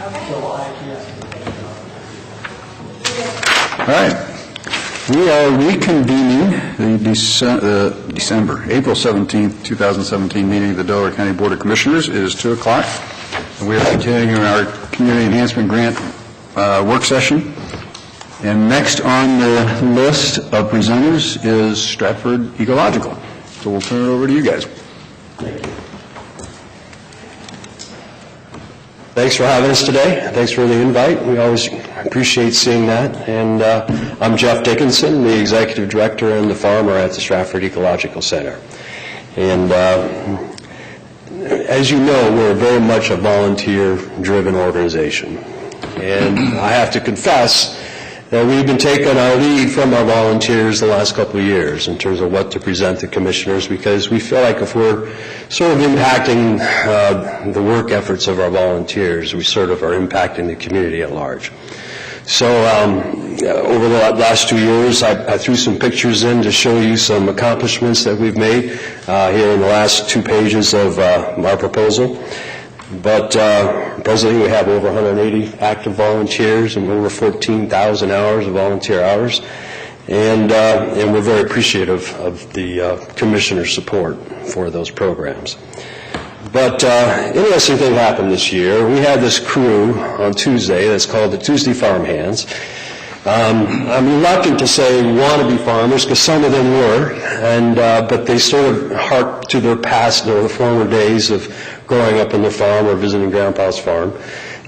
All right. We are reconvening the April 17th, 2017 meeting of the Delaware County Board of Commissioners. It is 2 o'clock. And we are continuing our Community Enhancement Grant work session. And next on the list of presenters is Stratford Ecological. So we'll turn it over to you guys. Thanks for having us today. Thanks for the invite. We always appreciate seeing that. And I'm Jeff Dickinson, the Executive Director and the farmer at the Stratford Ecological Center. And as you know, we're very much a volunteer-driven organization. And I have to confess that we've been taking our lead from our volunteers the last couple of years in terms of what to present to commissioners, because we feel like if we're sort of impacting the work efforts of our volunteers, we sort of are impacting the community at large. So over the last 2 years, I threw some pictures in to show you some accomplishments that we've made here in the last 2 pages of our proposal. But presently we have over 180 active volunteers and over 14,000 hours of volunteer hours. And we're very appreciative of the commissioner's support for those programs. But interesting thing happened this year. We had this crew on Tuesday that's called the Tuesday Farm Hands. I'm reluctant to say wannabe farmers because some of them were, but they sort of harked to their past, their former days of growing up on the farm or visiting Grandpa's farm.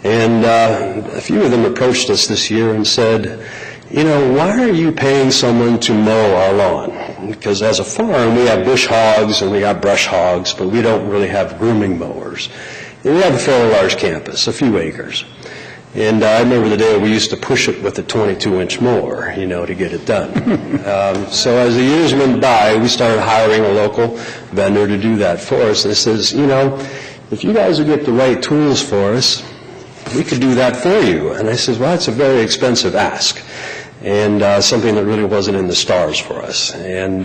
And a few of them approached us this year and said, you know, why are you paying someone to mow our lawn? Because as a farm, we have bush hogs and we got brush hogs, but we don't really have grooming mowers. And we have a fairly large campus, a few acres. And I remember the day we used to push it with a 22-inch mower, you know, to get it done. So as the years went by, we started hiring a local vendor to do that for us. And it says, you know, if you guys would get the right tools for us, we could do that for you. And I said, well, that's a very expensive ask, and something that really wasn't in the stars for us. And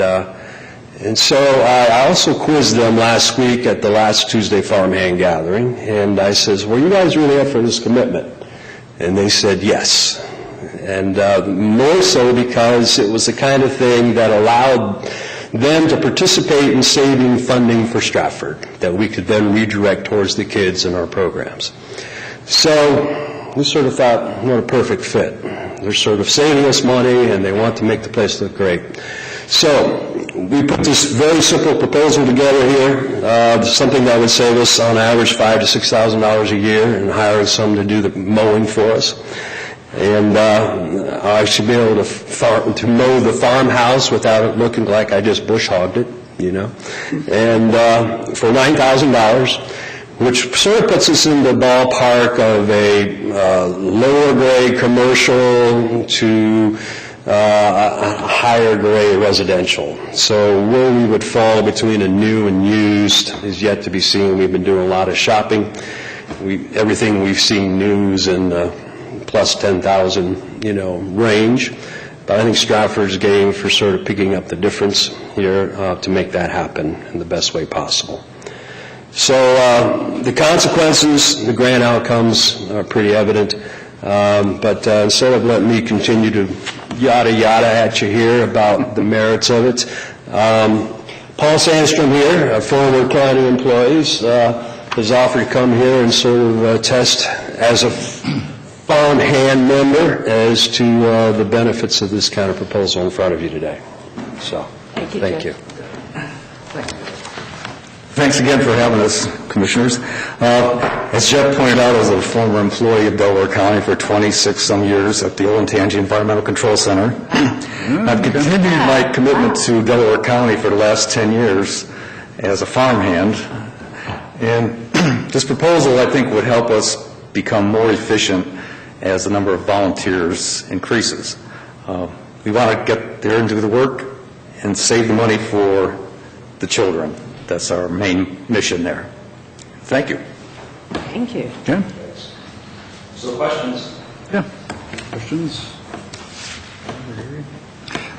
so I also quizzed them last week at the last Tuesday Farm Hand Gathering, and I says, well, you guys really up for this commitment? And they said yes. And more so because it was the kind of thing that allowed them to participate in saving funding for Stratford that we could then redirect towards the kids in our programs. So we sort of thought, what a perfect fit. They're sort of saving us money and they want to make the place look great. So we put this very simple proposal together here, something that would save us on average $5,000 to $6,000 a year, and hiring some to do the mowing for us. And I should be able to mow the farmhouse without it looking like I just bush hogged it, you know. And for $9,000, which sort of puts us in the ballpark of a lower grade commercial to a higher grade residential. So where we would fall between a new and used is yet to be seen. We've been doing a lot of shopping. Everything we've seen new is in plus 10,000, you know, range. But I think Stratford's game for sort of picking up the difference here to make that happen in the best way possible. So the consequences, the grant outcomes are pretty evident. But instead of letting me continue to yada yada at you here about the merits of it, Paul Sandstrom here, a former county employee, has offered to come here and sort of test as a farm hand member as to the benefits of this kind of proposal in front of you today. So, thank you. Thanks again for having us, Commissioners. As Jeff pointed out, I was a former employee of Delaware County for 26-some years at the Olentangy Environmental Control Center. I've continued my commitment to Delaware County for the last 10 years as a farmhand. And this proposal, I think, would help us become more efficient as the number of volunteers increases. We want to get there and do the work and save the money for the children. That's our main mission there. Thank you. Thank you. Okay. So questions? Yeah. Questions?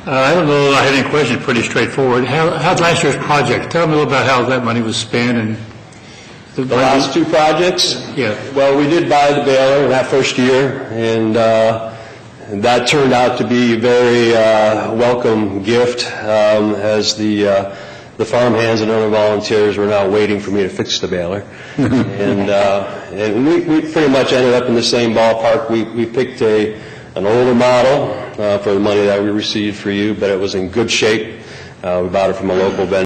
I don't know if I had any questions. Pretty straightforward. How'd last year's project? Tell me a little about how that money was spent and The last two projects? Yeah. Well, we did buy the baler in that first year, and that turned out to be a very welcome gift, as the farmhands and other volunteers were now waiting for me to fix the baler. And we pretty much ended up in the same ballpark. We picked an older model for the money that we received for you, but it was in good shape. We bought it from a local vendor.